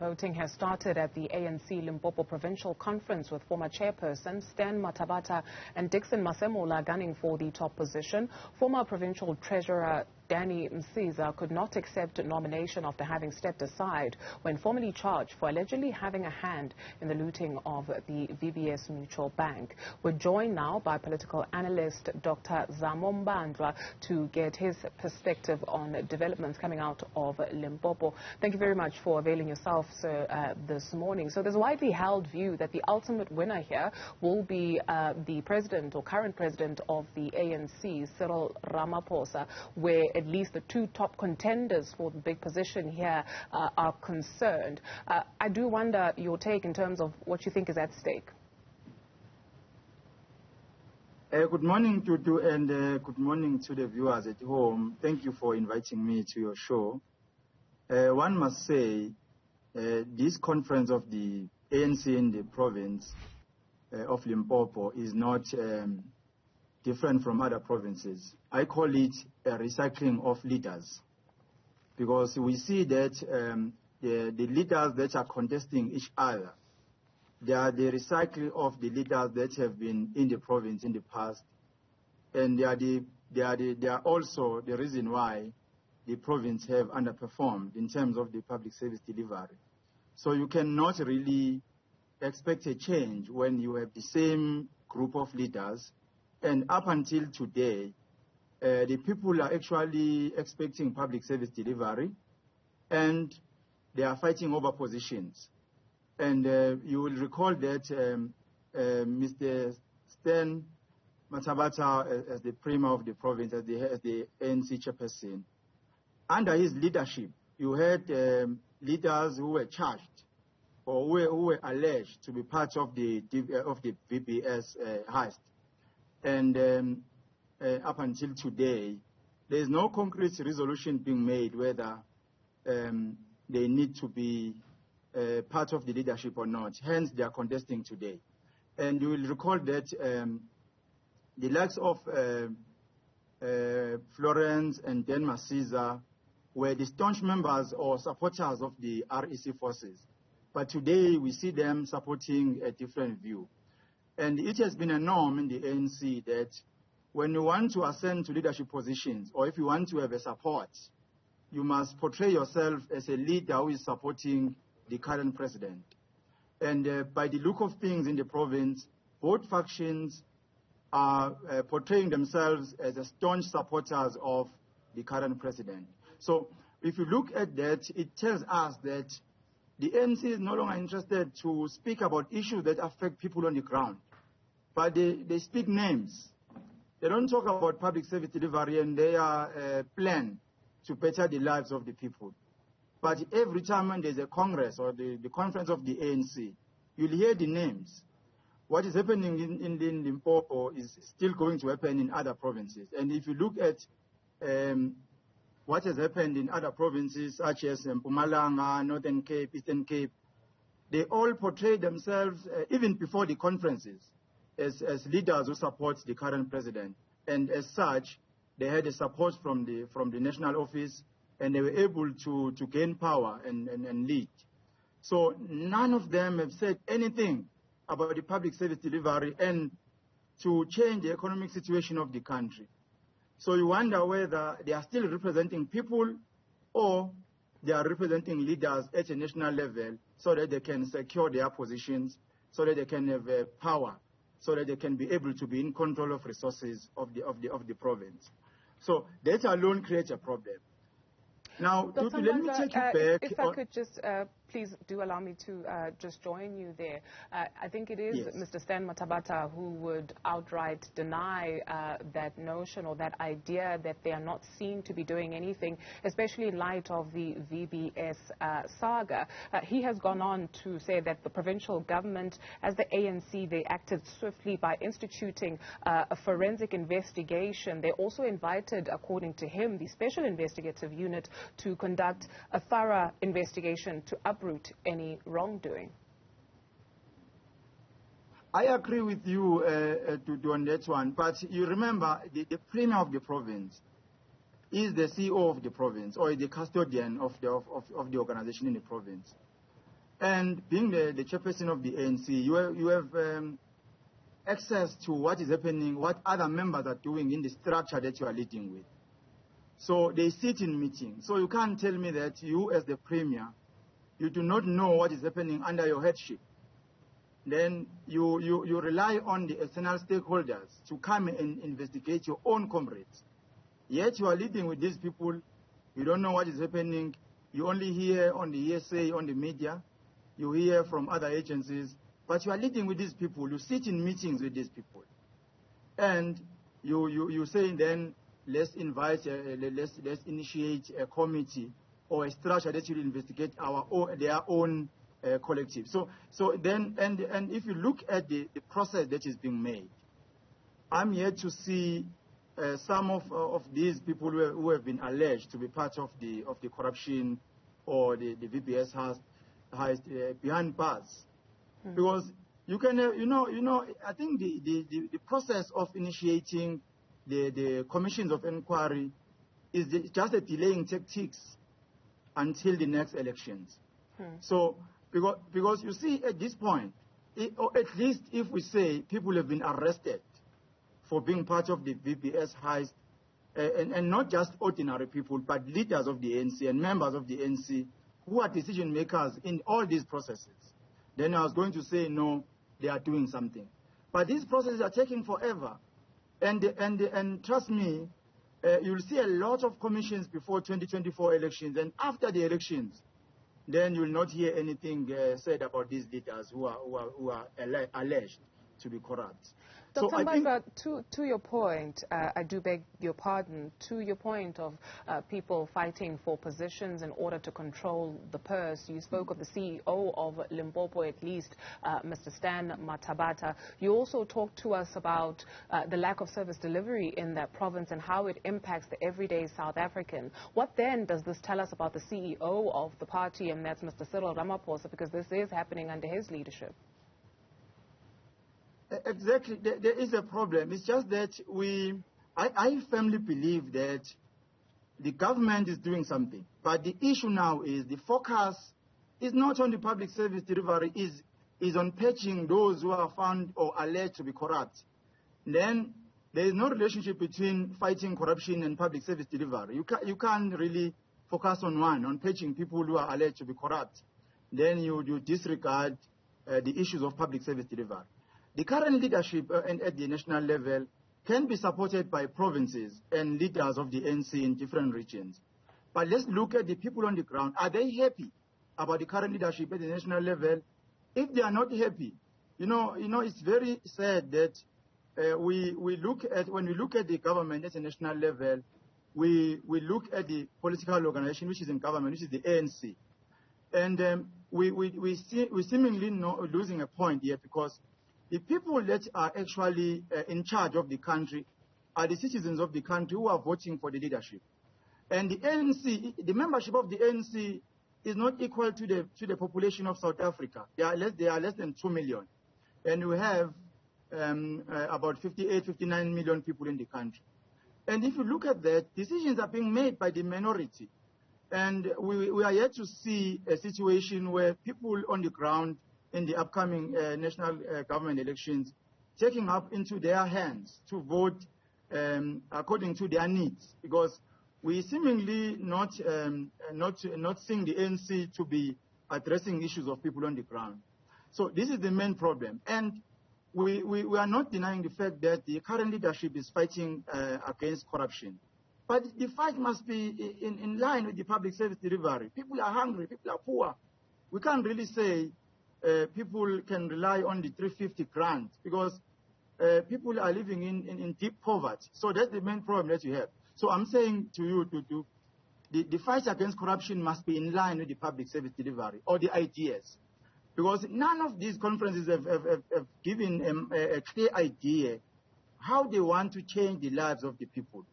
Voting has started at the ANC Limpopo Provincial Conference with former chairperson Mathabatha and Dickson Masemola gunning for the top position. Former provincial treasurer Danny Msiza could not accept nomination after having stepped aside when formally charged for allegedly having a hand in the looting of the VBS Mutual Bank. We're joined now by political analyst Dr Zamo Mbandlwa to get his perspective on developments coming out of Limpopo. Thank you very much for availing yourself, sir, this morning. So there's a widely held view that the ultimate winner here will be the president or current president of the ANC, Cyril Ramaphosa, where at least the two top contenders for the big position here are concerned. I do wonder your take in terms of what you think is at stake. Good morning, Tutu, and good morning to the viewers at home. Thank you for inviting me to your show. One must say this conference of the ANC in the province of Limpopo is not different from other provinces. I call it a recycling of leaders, because we see that the leaders that are contesting each other, they are the recycling of the leaders that have been in the province in the past, and they are also the reason why the province have underperformed in terms of the public service delivery. So you cannot really expect a change when you have the same group of leaders. And up until today, the people are actually expecting public service delivery, and they are fighting over positions. And you will recall that Mr. Mathabatha, as the premier of the province, as the ANC chairperson, under his leadership, you had leaders who were charged or who were alleged to be part of the VBS heist. And up until today, there is no concrete resolution being made whether they need to be part of the leadership or not. Hence, they are contesting today. And you will recall that the likes of Florence and Danny Msiza were the staunch members or supporters of the REC forces. But today, we see them supporting a different view. And it has been a norm in the ANC that when you want to ascend to leadership positions, or if you want to have a support, you must portray yourself as a leader who is supporting the current president. And by the look of things in the province, both factions are portraying themselves as a staunch supporters of the current president. So if you look at that, it tells us that the ANC is no longer interested to speak about issues that affect people on the ground. But they speak names. They don't talk about public service delivery and their plan to better the lives of the people. But every time when there's a congress or the conference of the ANC, you'll hear the names. What is happening in Limpopo is still going to happen in other provinces. And if you look at what has happened in other provinces, such as Mpumalanga, Northern Cape, Eastern Cape, they all portray themselves, even before the conferences, as leaders who support the current president. And as such, they had a support from the national office, and they were able to gain power and lead. So none of them have said anything about the public service delivery and to change the economic situation of the country. So you wonder whether they are still representing people or they are representing leaders at a national level so that they can secure their positions, so that they can have power, so that they can be able to be in control of resources of the province. So that alone creates a problem. Now, Dr. let me take you back. If I could just, please do allow me to just join you there. I think it is Yes. Mr. Mathabatha who would outright deny that notion or that idea that they are not seen to be doing anything, especially in light of the VBS saga. He has gone on to say that the provincial government, as the ANC, they acted swiftly by instituting a forensic investigation. They also invited, according to him, the Special Investigative Unit to conduct a thorough investigation to uproot any wrongdoing. I agree with you on that one, but you remember the premier of the province is the CEO of the province or the custodian of the organization in the province. And being the chairperson of the ANC, you have access to what is happening, what other members are doing in the structure that you are leading with. So they sit in meetings. So you can't tell me that you, as the premier, you do not know what is happening under your headship. Then you rely on the external stakeholders to come and investigate your own comrades. Yet you are leading with these people. You don't know what is happening. You only hear on the hearsay, on the media. You hear from other agencies. But you are leading with these people. You sit in meetings with these people. And you say then, let's invite, let's initiate a committee or a structure that will investigate their own collective. So then, and if you look at the process that is being made, I'm yet to see some of these people who have been alleged to be part of the corruption or the VBS heist behind bars. Because you can, I think the process of initiating the commissions of inquiry is just a delaying tactics until the next elections. So, because you see at this point, or at least if we say people have been arrested for being part of the VBS heist, and not just ordinary people, but leaders of the ANC and members of the ANC who are decision makers in all these processes, then I was going to say, no, they are doing something. But these processes are taking forever. And trust me, you'll see a lot of commissions before 2024 elections, and after the elections, then you will not hear anything said about these leaders who are alleged to be corrupt. Dr. Mbandlwa, to your point, I do beg your pardon, to your point of people fighting for positions in order to control the purse, you spoke of the CEO of Limpopo, at least, Mr. Stan Mathabatha. You also talked to us about the lack of service delivery in that province and how it impacts the everyday South African. What then does this tell us about the CEO of the party, and that's Mr. Cyril Ramaphosa, because this is happening under his leadership? Exactly. There is a problem. It's just that I firmly believe that the government is doing something. But the issue now is the focus is not on the public service delivery, is on patching those who are found or alleged to be corrupt. Then there is no relationship between fighting corruption and public service delivery. You can't really focus on one, on patching people who are alleged to be corrupt. Then you disregard the issues of public service delivery. The current leadership at the national level can be supported by provinces and leaders of the ANC in different regions. But let's look at the people on the ground. Are they happy about the current leadership at the national level? If they are not happy, it's very sad that when we look at the government at the national level, we look at the political organization which is in government, which is the ANC. And we seemingly losing a point here, because the people that are actually in charge of the country are the citizens of the country who are voting for the leadership. And the ANC, the membership of the ANC is not equal to the population of South Africa. They are less than 2 million. And we have about 58, 59 million people in the country. And if you look at that, decisions are being made by the minority. And we are yet to see a situation where people on the ground in the upcoming national government elections taking up into their hands to vote according to their needs, because we seemingly not seeing the ANC to be addressing issues of people on the ground. So this is the main problem, and we are not denying the fact that the current leadership is fighting against corruption, but the fight must be in line with the public service delivery. People are hungry, people are poor. We can't really say people can rely on the 350 grant, because people are living in deep poverty. So that's the main problem that you have. So I'm saying to you, the fight against corruption must be in line with the public service delivery or the ideas. Because none of these conferences have given a clear idea how they want to change the lives of the people.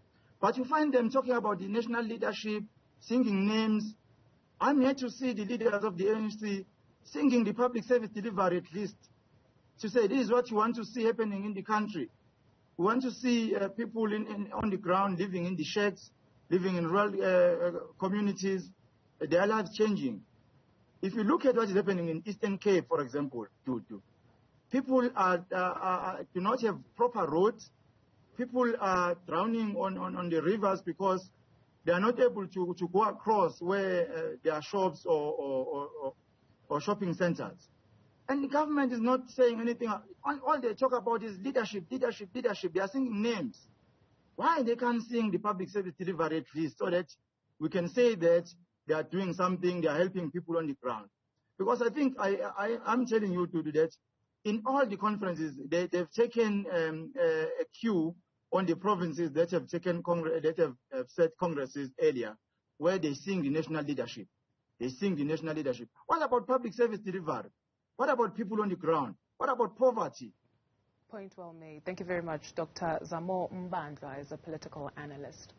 But you find them talking about the national leadership, singing names. I'm here to see the leaders of the ANC singing the public service delivery, at least, to say this is what you want to see happening in the country. We want to see people on the ground living in the shacks, living in rural communities, their lives changing. If you look at what is happening in Eastern Cape, for example, people do not have proper roads. People are drowning on the rivers because they are not able to go across where there are shops or shopping centers. And the government is not saying anything. All they talk about is leadership, leadership, leadership. They are singing names. Why they can't sing the public service delivery at least so that we can say that they are doing something, they are helping people on the ground? Because I think I'm telling you to do that. In all the conferences, they've taken a cue on the provinces that have taken set congresses earlier, where they sing the national leadership. They sing the national leadership. What about public service delivery? What about people on the ground? What about poverty? Point well made. Thank you very much. Dr. Zamo Mbandlwa is a political analyst.